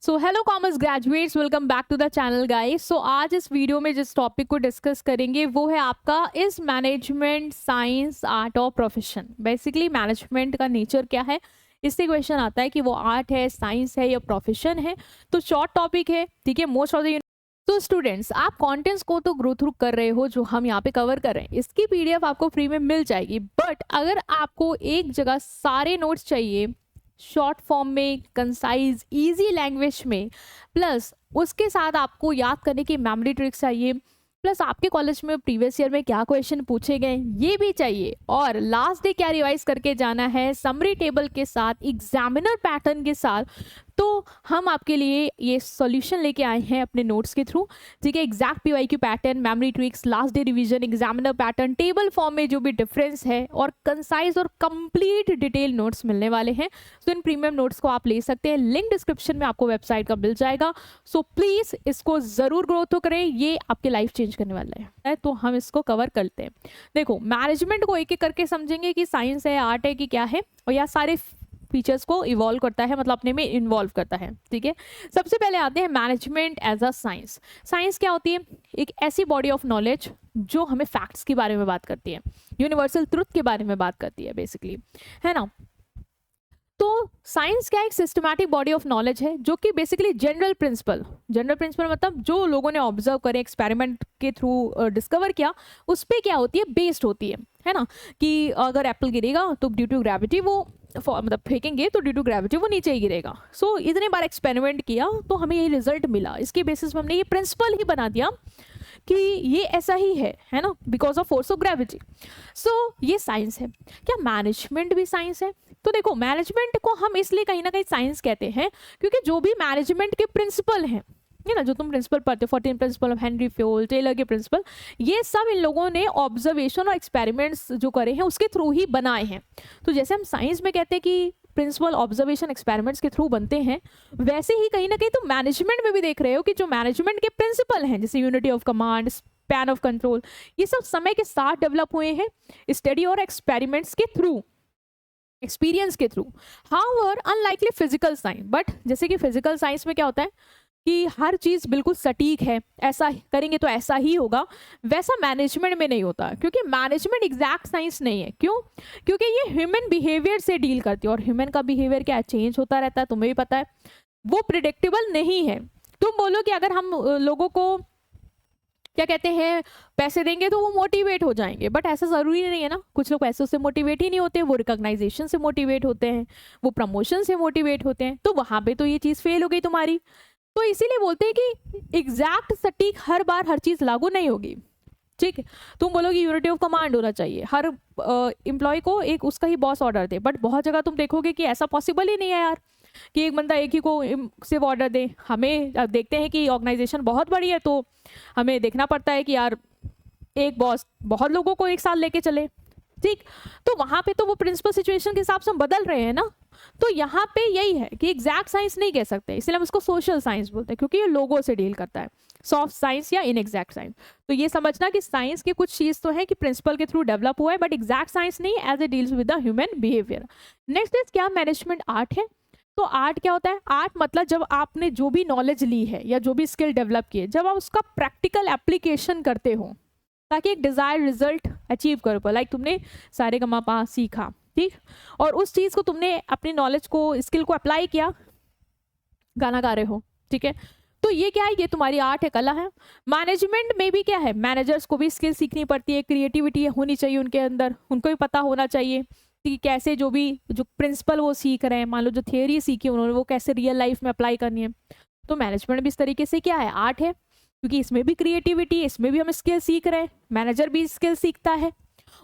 So hello commerce graduates, welcome back to the channel guys. So आज इस video में जिस टॉपिक को डिस्कस करेंगे वो है आपका इज मैनेजमेंट साइंस आर्ट और प्रोफेशन। बेसिकली मैनेजमेंट का नेचर क्या है, इससे क्वेश्चन आता है कि वो आर्ट है, साइंस है या प्रोफेशन है। तो शॉर्ट टॉपिक है, ठीक है। मोस्ट ऑफ द तो स्टूडेंट्स, आप कंटेंट्स को तो ग्रो थ्रू कर रहे हो जो हम यहाँ पे कवर कर रहे हैं, इसकी पीडीएफ आपको फ्री में मिल जाएगी। बट अगर आपको एक जगह सारे नोट्स चाहिए शॉर्ट फॉर्म में, कंसाइज इजी लैंग्वेज में, प्लस उसके साथ आपको याद करने की मेमोरी ट्रिक्स चाहिए, प्लस आपके कॉलेज में प्रीवियस ईयर में क्या क्वेश्चन पूछे गए ये भी चाहिए, और लास्ट डे क्या रिवाइज करके जाना है समरी टेबल के साथ, एग्जामिनर पैटर्न के साथ, तो हम आपके लिए ये सॉल्यूशन लेके आए हैं अपने नोट्स के थ्रू। ठीक है, exact PYQ pattern, memory tricks, last day revision, examiner pattern, table form में जो भी डिफरेंस है, और कंसाइज और कंप्लीट डिटेल नोट्स मिलने वाले हैं। तो इन प्रीमियम नोट्स को आप ले सकते हैं, लिंक डिस्क्रिप्शन में आपको वेबसाइट का मिल जाएगा। सो प्लीज इसको जरूर ग्रो तो करें, ये आपकी लाइफ चेंज करने वाला है। तो हम इसको कवर करते हैं। देखो, मैनेजमेंट को एक एक करके समझेंगे कि साइंस है, आर्ट है कि क्या है, और यह सारे फीचर्स को इवॉल्व करता है, मतलब अपने में इन्वॉल्व करता है। ठीक है, सबसे पहले आते हैं management as a science. Science क्या होती है? एक ऐसी बॉडी ऑफ नॉलेज जो हमें फैक्ट्स के बारे में बात करती है, यूनिवर्सल ट्रुथ के बारे में बात करती है बेसिकली, है ना। तो साइंस क्या, एक सिस्टमैटिक बॉडी ऑफ नॉलेज है जो कि बेसिकली जनरल प्रिंसिपल मतलब जो लोगों ने ऑब्जर्व करे, एक्सपेरिमेंट के थ्रू डिस्कवर किया, उस पर क्या होती है, बेस्ड होती है ना। कि अगर एप्पल गिरेगा तो ड्यू टू ग्रेविटी वो मतलब फेंकेंगे तो ड्यू टू ग्रेविटी वो नीचे ही गिरेगा। सो इतने बार एक्सपेरिमेंट किया तो हमें ये रिजल्ट मिला, इसके बेसिस पे हमने ये प्रिंसिपल ही बना दिया कि ये ऐसा ही है ना, because of force of gravity. So ये साइंस है। क्या मैनेजमेंट भी साइंस है? तो देखो, मैनेजमेंट को हम इसलिए कहीं ना कहीं साइंस कहते हैं क्योंकि जो भी मैनेजमेंट के प्रिंसिपल हैं, है ना, जो तुम प्रिंसिपल पढ़ते हो, 14 principle of Henri Fayol, Taylor के प्रिंसिपल, ये सब इन लोगों ने ऑब्जर्वेशन और एक्सपेरिमेंट्स जो करे हैं उसके थ्रू ही बनाए हैं। तो जैसे हम साइंस में कहते हैं कि प्रिंसिपल ऑब्जर्वेशन एक्सपेरिमेंट्स के थ्रू बनते हैं, वैसे ही कहीं ना कहीं तुम मैनेजमेंट में भी देख रहे हो कि जो मैनेजमेंट के प्रिंसिपल हैं, जैसे unity of command, span of control, ये सब समय के साथ डेवलप हुए हैं स्टडी और एक्सपेरिमेंट्स के थ्रू, एक्सपीरियंस के through. However unlikely physical science, but जैसे कि फिजिकल साइंस में क्या होता है कि हर चीज बिल्कुल सटीक है, ऐसा करेंगे तो ऐसा ही होगा, वैसा मैनेजमेंट में नहीं होता, क्योंकि मैनेजमेंट एग्जैक्ट साइंस नहीं है। क्यों? क्योंकि ये ह्यूमन बिहेवियर से डील करती है, और ह्यूमन का बिहेवियर क्या चेंज होता रहता है, तुम्हें भी पता है, वो प्रिडिक्टेबल नहीं है। तुम बोलो कि अगर हम लोगों को क्या कहते हैं, पैसे देंगे तो वो मोटिवेट हो जाएंगे, बट ऐसा जरूरी नहीं है ना। कुछ लोग पैसों से मोटिवेट ही नहीं होते, वो रिकॉग्नाइजेशन से मोटिवेट होते हैं, वो प्रमोशन से मोटिवेट होते हैं। तो वहां पे तो ये चीज फेल हो गई तुम्हारी। तो इसीलिए बोलते हैं कि एग्जैक्ट सटीक हर बार हर चीज लागू नहीं होगी। ठीक है, तुम बोलोगे यूनिटी ऑफ कमांड होना चाहिए, हर एम्प्लॉय को एक उसका ही बॉस ऑर्डर दे, बट बहुत जगह तुम देखोगे कि ऐसा पॉसिबल ही नहीं है यार, कि एक बंदा एक ही को सिर्फ ऑर्डर दे। हमें अब देखते हैं कि ऑर्गेनाइजेशन बहुत बड़ी है, तो हमें देखना पड़ता है कि यार एक बॉस बहुत लोगों को एक साथ लेके चले। ठीक, तो वहां पे तो वो प्रिंसिपल सिचुएशन के हिसाब से हम बदल रहे हैं ना। तो यहाँ पे यही है कि एग्जैक्ट साइंस नहीं कह सकते, इसलिए हम इसको सोशल साइंस बोलते हैं, क्योंकि ये लोगों से डील करता है, सॉफ्ट साइंस या इनएग्जैक्ट साइंस। तो ये समझना कि साइंस की कुछ चीज तो है कि प्रिंसिपल के थ्रू डेवलप हुआ है, बट एग्जैक्ट साइंस नहीं, as a deals with the human behaviour. Next is, क्या मैनेजमेंट आर्ट है? तो आर्ट क्या होता है? आर्ट मतलब जब आपने जो भी नॉलेज ली है या जो भी स्किल डेवलप की है, जब आप उसका प्रैक्टिकल एप्लीकेशन करते हो ताकि एक डिजायर्ड रिजल्ट अचीव कर पाओ। लाइक तुमने सारे गमा पा सीखा, ठीक, और उस चीज को तुमने अपनी नॉलेज को, स्किल को अप्लाई किया, गाना गा रहे हो, ठीक है, तो ये क्या है? ये तुम्हारी आर्ट है, कला है। मैनेजमेंट में भी क्या है, मैनेजर्स को भी स्किल सीखनी पड़ती है, क्रिएटिविटी होनी चाहिए उनके अंदर, उनको भी पता होना चाहिए कि कैसे जो प्रिंसिपल वो सीख रहे हैं, मान लो जो थियोरी सीखी उन्होंने, वो कैसे रियल लाइफ में अप्लाई करनी है। तो मैनेजमेंट भी इस तरीके से क्या है, आर्ट है, क्योंकि इसमें भी क्रिएटिविटी है, इसमें भी हम स्किल सीख रहे हैं, मैनेजर भी स्किल सीखता है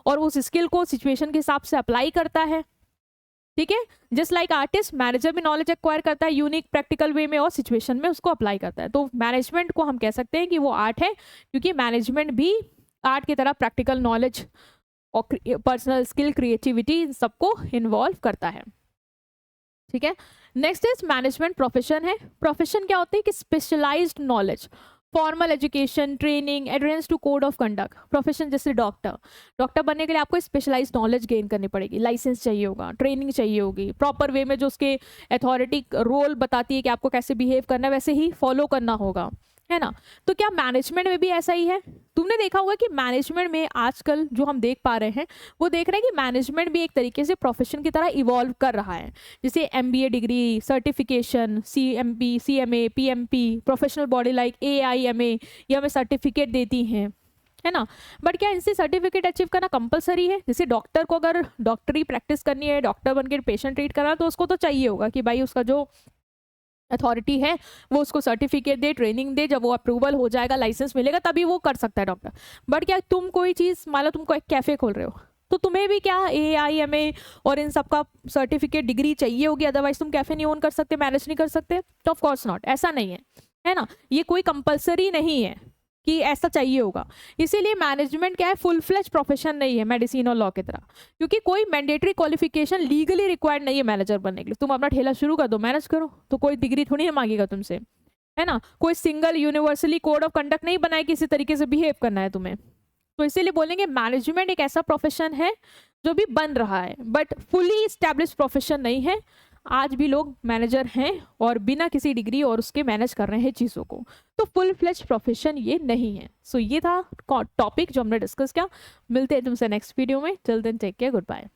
और उस स्किल को सिचुएशन के हिसाब से अप्लाई करता है। ठीक है, जस्ट लाइक आर्टिस्ट, मैनेजर भी नॉलेज एक्वायर करता है यूनिक प्रैक्टिकल वे में और सिचुएशन में उसको अप्लाई करता है। तो मैनेजमेंट को हम कह सकते हैं कि वो आर्ट है, क्योंकि मैनेजमेंट भी आर्ट की तरह प्रैक्टिकल नॉलेज और पर्सनल स्किल, क्रिएटिविटी सबको इन्वॉल्व करता है। ठीक है, नेक्स्ट इज मैनेजमेंट प्रोफेशन है। प्रोफेशन क्या होते हैं कि specialised knowledge formal education, training, adherence to code of conduct. Profession जैसे डॉक्टर बनने के लिए आपको स्पेशलाइज्ड नॉलेज गेन करनी पड़ेगी, लाइसेंस चाहिए होगा, ट्रेनिंग चाहिए होगी, प्रॉपर वे में जो उसके अथॉरिटी रोल बताती है कि आपको कैसे बिहेव करना है वैसे ही फॉलो करना होगा, है ना। तो क्या मैनेजमेंट में भी ऐसा ही है? तुमने देखा होगा कि मैनेजमेंट में आजकल जो हम देख पा रहे हैं वो देख रहे हैं कि मैनेजमेंट भी एक तरीके से प्रोफेशन की तरह इवॉल्व कर रहा है। जैसे MBA degree, certification, CMP, CMA, PMP, professional body like AIMA, ये हमें सर्टिफिकेट देती हैं, है ना। बट क्या इनसे सर्टिफिकेट अचीव करना कंपलसरी है? जैसे डॉक्टर को अगर डॉक्टरी प्रैक्टिस करनी है, डॉक्टर बनकर पेशेंट ट्रीट करना, तो उसको तो चाहिए होगा कि भाई उसका जो अथॉरिटी है वो उसको सर्टिफिकेट दे, ट्रेनिंग दे, जब वो अप्रूवल हो जाएगा, लाइसेंस मिलेगा, तभी वो कर सकता है डॉक्टर। बट क्या तुम कोई चीज़, मान लो तुमको एक कैफ़े खोल रहे हो, तो तुम्हें भी क्या एआईएमए और इन सब का सर्टिफिकेट डिग्री चाहिए होगी, अदरवाइज तुम कैफ़े नहीं ओन कर सकते, मैनेज नहीं कर सकते? तो ऑफ कोर्स नॉट, ऐसा नहीं है ना। ये कोई कंपलसरी नहीं है कि ऐसा चाहिए होगा। इसीलिए मैनेजमेंट क्या है, फुल फ्लेज प्रोफेशन नहीं है मेडिसिन और लॉ की तरह, क्योंकि कोई मैंडेटरी क्वालिफिकेशन लीगली रिक्वायर्ड नहीं है मैनेजर बनने के लिए। तुम अपना ठेला शुरू कर दो, मैनेज करो, तो कोई डिग्री थोड़ी ना मांगेगा तुमसे, है ना। कोई single universally code of conduct नहीं बनाए कि इसी तरीके से बिहेव करना है तुम्हें। तो इसीलिए बोलेंगे मैनेजमेंट एक ऐसा प्रोफेशन है जो भी बन रहा है, बट फुली स्टैब्लिश प्रोफेशन नहीं है। आज भी लोग मैनेजर हैं और बिना किसी डिग्री और उसके मैनेज कर रहे हैं चीज़ों को, तो फुल फ्लेज प्रोफेशन ये नहीं है। सो ये था टॉपिक जो हमने डिस्कस किया। मिलते हैं तुमसे नेक्स्ट वीडियो में। Till then take care, good bye.